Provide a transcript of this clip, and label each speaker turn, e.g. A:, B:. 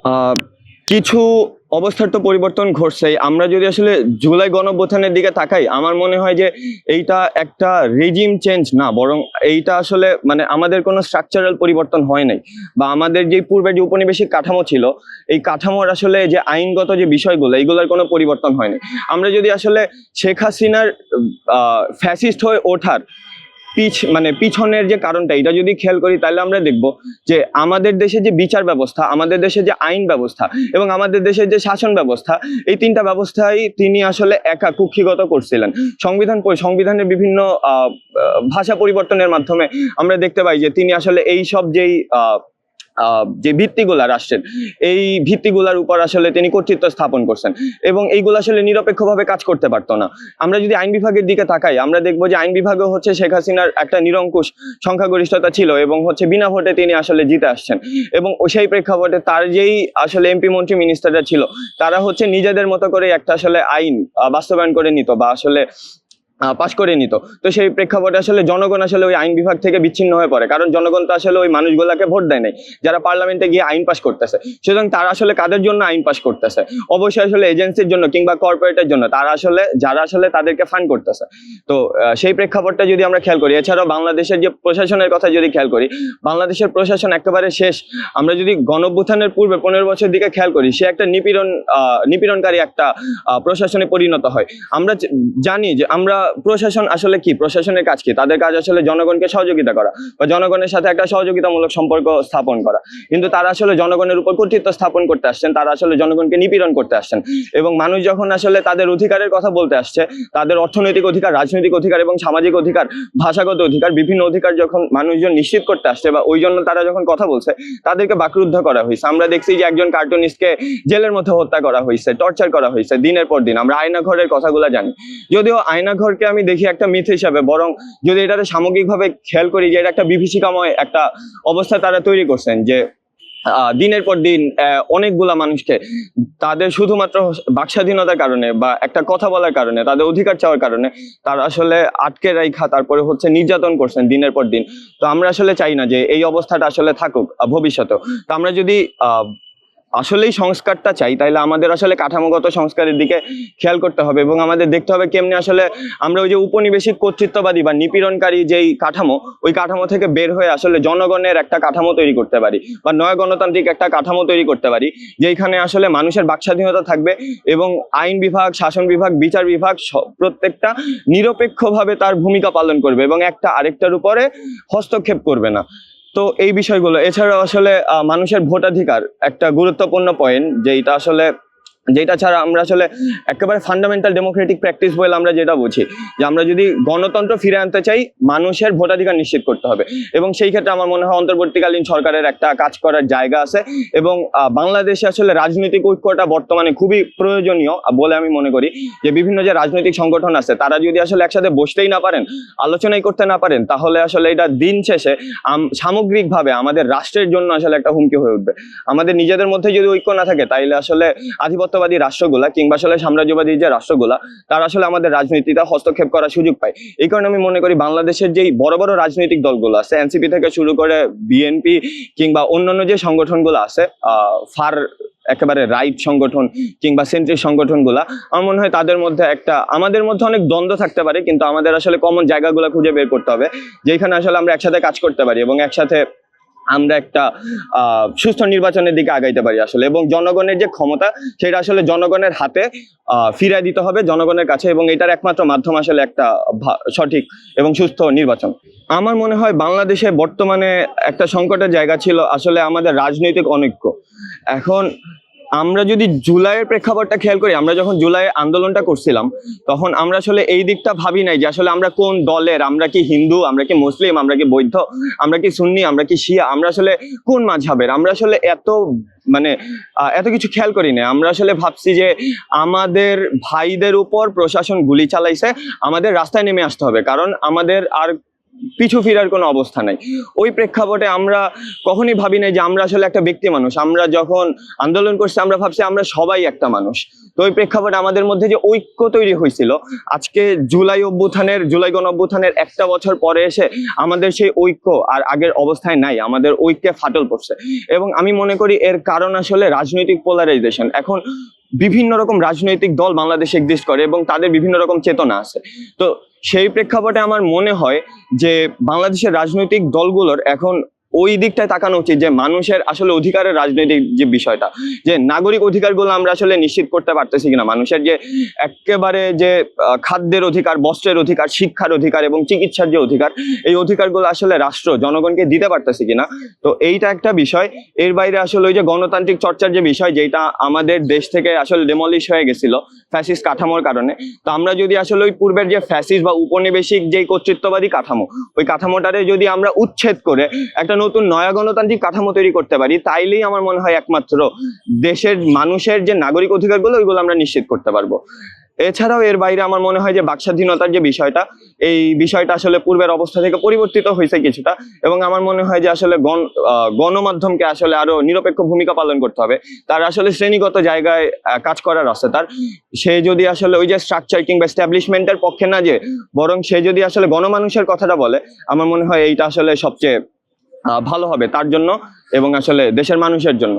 A: আহ, কিছু অবস্থার তো পরিবর্তন ঘটছেই। আমরা যদি আসলে জুলাই গণঅভ্যুত্থানের দিকে তাকাই, আমার মনে হয় যে এইটা একটা রেজিম চেঞ্জ না, বরং এইটা আসলে মানে আমাদের কোনো স্ট্রাকচারাল পরিবর্তন হয় নাই, বা আমাদের যে পূর্বে যে উপনিবেশিক কাঠামো ছিল, এই কাঠামোর আসলে যে আইনগত যে বিষয়গুলো, এইগুলোর কোনো পরিবর্তন হয়নি। আমরা যদি আসলে শেখ হাসিনার ফ্যাসিস্ট হয়ে ওঠার পিছনের যে কারণটা, এটা যদি খেয়াল করি, তাহলে আমরা দেখব যে আমাদের দেশে যে বিচার ব্যবস্থা, আমাদের দেশে যে আইন ব্যবস্থা এবং আমাদের দেশের যে শাসন ব্যবস্থা, এই তিনটা ব্যবস্থাই তিনি আসলে একা কুক্ষিগত করছিলেন। সংবিধানের বিভিন্ন ভাষা পরিবর্তনের মাধ্যমে আমরা দেখতে পাই যে তিনি আসলে এই সব যে ভিত্তিগুলা রাষ্ট্রের, এই ভিত্তিগুলার উপর আসলে তিনি কর্তৃত্ব স্থাপন করছেন, এবং এইগুলো আসলে নিরপেক্ষভাবে কাজ করতে পারতো না। আমরা যদি আইন বিভাগের দিকে তাকাই, আমরা দেখবো যে আইন বিভাগও হচ্ছে শেখ হাসিনার একটা নিরঙ্কুশ সংখ্যাগরিষ্ঠতা ছিল, এবং হচ্ছে বিনা ভোটে তিনি আসলে জিতে আসছেন। এবং সেই প্রেক্ষাপটে তার যেই আসলে এমপি মন্ত্রী মিনিস্টাররা ছিল, তারা হচ্ছে নিজেদের মতো করে একটা আসলে আইন বাস্তবায়ন করে নিত, বা আসলে পাশ করে নিত। তো সেই প্রেক্ষাপটে আসলে জনগণ আসলে ওই আইন বিভাগ থেকে বিচ্ছিন্ন হয়ে পড়ে, কারণ জনগণ তো আসলে ওই মানুষগুলাকে ভোট দেয় নাই যারা পার্লামেন্টে গিয়ে আইন পাশ করতেছে। সুতরাং তারা আসলে কাদের জন্য আইন পাশ করতেছে? অবশ্যই আসলে এজেন্সির জন্য কিংবা কর্পোরেটের জন্য, তারা আসলে যারা আসলে তাদেরকে ফান্ড করতেছে। তো সেই প্রেক্ষাপটটা যদি আমরা খেয়াল করি, এছাড়াও বাংলাদেশের যে প্রশাসনের কথা যদি খেয়াল করি, বাংলাদেশের প্রশাসন একেবারে শেষ। আমরা যদি গণঅভ্যুত্থানের পূর্বে 15 বছর দিকে খেয়াল করি, সে একটা নিপীড়নকারী একটা প্রশাসনে পরিণত হয়। আমরা জানি যে প্রশাসন আসলে কি, প্রশাসনের কাজ কি? তাদের কাজ আসলে জনগণকে সহযোগিতা করা, বা জনগণের সাথে একটা সহযোগিতামূলক সম্পর্ক স্থাপন করা। কিন্তু তারা আসলে জনগণের উপর কর্তৃত্ব স্থাপন করতে আসছেন, তারা আসলে জনগণকে নিপীড়ন করতে আসছেন। এবং মানুষ যখন আসলে তাদের অধিকারের কথা বলতে আসছে, তাদের অর্থনৈতিক অধিকার, রাজনৈতিক অধিকার এবং সামাজিক অধিকার, ভাষাগত অধিকার, বিভিন্ন অধিকার যখন মানুষজন নিশ্চিত করতে আসছে, বা ওই জন্য তারা যখন কথা বলছে, তাদেরকে বাকরুদ্ধ করা হয়েছে। আমরা দেখছি যে একজন কার্টুনিস্টকে জেলের মধ্যে হত্যা করা হয়েছে, টর্চার করা হয়েছে দিনের পর দিন। আমরা আয়নাঘরের কথাগুলো জানি, যদিও আয়নাঘরকে আমি দেখি একটা মিথ হিসাবে, বরং যদি এটাতে সামগ্রিকভাবে খেয়াল করি যে এটা একটা বিভীষিকাময় একটা অবস্থা তারা তৈরি করছেন, যে দিনের পর দিন অনেকগুলা মানুষকে তাদের শুধুমাত্র বাকস্বাধীনতার কারণে বা একটা কথা বলার কারণে, তাদের অধিকার চাওয়ার কারণে তারা আসলে আটকে রাখা, তারপরে হচ্ছে নির্যাতন করছেন দিনের পর দিন। তো আমরা আসলে চাই না যে এই অবস্থাটা আসলে থাকুক ভবিষ্যতেও। তো আমরা যদি আসলেই সংস্কারটা চাই, তাইলে আমাদের আসলে কাঠামোগত সংস্কারের দিকে খেয়াল করতে হবে, এবং আমাদের দেখতে হবে কেমনি আসলে আমরা ওই যে উপনিবেশিক কর্তৃত্ববাদী বা নিপীড়নকারী যেই কাঠামো, ওই কাঠামো থেকে বের হয়ে আসলে জনগণের একটা কাঠামো তৈরি করতে পারি, বা নয় গণতান্ত্রিক একটা কাঠামো তৈরি করতে পারি, যেখানে আসলে মানুষের বাকস্বাধীনতা থাকবে, এবং আইন বিভাগ, শাসন বিভাগ, বিচার বিভাগ প্রত্যেকটা নিরপেক্ষভাবে তার ভূমিকা পালন করবে, এবং একটা আরেকটার উপরে হস্তক্ষেপ করবে না। তো এই বিষয়গুলো এছাড়াও আসলে মানুষের ভোটাধিকার একটা গুরুত্বপূর্ণ পয়েন্ট, যেটা ছাড়া আমরা আসলে একেবারে ফান্ডামেন্টাল ডেমোক্রেটিক প্র্যাকটিস বলে আমরা যেটা বুঝি, যে আমরা যদি গণতন্ত্র ফিরে আনতে চাই, মানুষের ভোটাধিকার নিশ্চিত করতে হবে। এবং সেই ক্ষেত্রে আমার মনে হয় অন্তর্বর্তীকালীন সরকারের একটা কাজ করার জায়গা আছে, এবং বাংলাদেশে আসলে রাজনৈতিক ঐক্যটা বর্তমানে খুবই প্রয়োজনীয় বলে আমি মনে করি। যে বিভিন্ন যে রাজনৈতিক সংগঠন আছে, তারা যদি আসলে একসাথে বসতেই না পারেন, আলোচনাই করতে না পারেন, তাহলে আসলে এটা দিন শেষে সামগ্রিকভাবে আমাদের রাষ্ট্রের জন্য আসলে একটা হুমকি হয়ে উঠবে। আমাদের নিজেদের মধ্যে যদি ঐক্য না থাকে, তাইলে আসলে আধিপত্যবাদী রাষ্ট্রগুলা কিংবা আসলে সাম্রাজ্যবাদী যে রাষ্ট্রগুলা, তারা আসলে আমাদের রাজনীতিতে হস্তক্ষেপ করার সুযোগ পায়। এই কারণে আমি মনে করি বাংলাদেশের যেই বড় বড় রাজনৈতিক দলগুলো আছে, এনসিপি থেকে শুরু করে বিএনপি কিংবা অন্যান্য যে সংগঠনগুলো আছে, ফার একেবারে রাইট সংগঠন কিংবা সেন্ট্রিক সংগঠনগুলা, আমার মনে হয় তাদের মধ্যে আমাদের মধ্যে অনেক দ্বন্দ্ব থাকতে পারে, কিন্তু আমাদের আসলে কমন জায়গাগুলো খুঁজে বের করতে হবে, যেখানে আসলে আমরা একসাথে কাজ করতে পারি এবং একসাথে আমরা একটা সুস্থ নির্বাচনের দিকে আগাইতে পারি আসলে। এবং জনগণের যে ক্ষমতা, সেটা আসলে জনগণের হাতে ফিরিয়ে দিতে হবে, জনগণের কাছে, এবং এটার একমাত্র মাধ্যম আসলে একটা সঠিক এবং সুস্থ নির্বাচন। আমার মনে হয় বাংলাদেশে বর্তমানে একটা সংকটের জায়গা ছিল আসলে আমাদের রাজনৈতিক অনৈক্য। এখন আমরা যদি জুলাইয়ের প্রেক্ষাপটটা খেয়াল করি, আমরা যখন জুলাই আন্দোলনটা করছিলাম, তখন আমরা আসলে এই দিকটা ভাবি নাই যে আসলে আমরা কোন দলের, আমরা কি হিন্দু, আমরা কি মুসলিম, আমরা কি বৌদ্ধ, আমরা কি সুন্নি, আমরা কি শিয়া, আমরা আসলে কোন মাযহাবের, আমরা আসলে এত কিছু খেয়াল করি না। আমরা আসলে ভাবছি যে আমাদের ভাইদের উপর প্রশাসন গুলি চালাইছে, আমাদের রাস্তায় নেমে আসতে হবে, কারণ আমাদের আর পিছু ফেরার কোনো অবস্থা নাই। ওই প্রেক্ষাপটে আমরা কখনই ভাবি নাই যে আমরা আসলে একটা ব্যক্তি মানুষ। আমরা যখন আন্দোলন করছি আমরা ভাবছি আমরা সবাই একটা মানুষ। তো ওই প্রেক্ষাপটে আমাদের মধ্যে যে ঐক্য তৈরি হয়েছিল, আজকে জুলাই গণ অভ্যুত্থানের একটা বছর পরে এসে আমাদের সেই ঐক্য আর আগের অবস্থায় নাই, আমাদের ঐক্যে ফাটল পড়ছে। এবং আমি মনে করি এর কারণ আসলে রাজনৈতিক পোলারাইজেশন। এখন বিভিন্ন রকম রাজনৈতিক দল বাংলাদেশে এক্সিস্ট করে এবং তাদের বিভিন্ন রকম চেতনা আছে। তো সেই প্রেক্ষাপটে আমার মনে হয় যে বাংলাদেশের রাজনৈতিক দলগুলোর এখন ওই দিকটায় তাকানো উচিত যে মানুষের আসলে অধিকারের রাজনৈতিক যে বিষয়টা, যে নাগরিক অধিকারগুলো আমরা আসলে নিশ্চিত করতে পারতেছি কিনা, মানুষের যে একেবারে যে খাদ্যের অধিকার, বস্ত্রের অধিকার, শিক্ষার অধিকার এবং চিকিৎসার যে অধিকার, এই অধিকারগুলো আসলে রাষ্ট্র জনগণকে দিতে পারতেছে কিনা। তো এইটা একটা বিষয়। এর বাইরে আসলে ওই যে গণতান্ত্রিক চর্চার যে বিষয়, যেটা আমাদের দেশ থেকে আসলে ডেমলিশ হয়ে গেছিল ফ্যাসিস্ট কাঠামোর কারণে। তো আমরা যদি আসলে ওই পূর্বের যে ফ্যাসিস্ট বা উপনিবেশিক যে কর্তৃত্ববাদী কাঠামো, ওই কাঠামোটারে যদি আমরা উচ্ছেদ করে একটা নতুন নয়া গণতান্ত্রিক কাঠামো তৈরি করতে পারি, তাইলেই আমার মনে হয় একমাত্র দেশের মানুষের যে নাগরিক অধিকারগুলো ওইগুলো আমরা নিশ্চিত করতে পারবো। এছাড়াও এর বাইরে আমার মনে হয় যে বাকস্বাধীনতার যে বিষয়টা, এই বিষয়টা আসলে পূর্বের অবস্থা থেকে পরিবর্তিত হয়েছে কিছুটা। এবং আমার মনে হয় যে আসলে গণমাধ্যমকে আসলে আরো নিরপেক্ষ ভূমিকা পালন করতে হবে। তার আসলে শ্রেণীগত জায়গায় কাজ করার আছে তার। সে যদি আসলে ওই যে স্ট্রাকচার কিংবা এস্টাবলিশমেন্টের পক্ষে না, যে বরং সে যদি আসলে গণমানুষের কথাটা বলে, আমার মনে হয় এইটা আসলে সবচেয়ে ভালো হবে তার জন্য এবং আসলে দেশের মানুষের জন্য।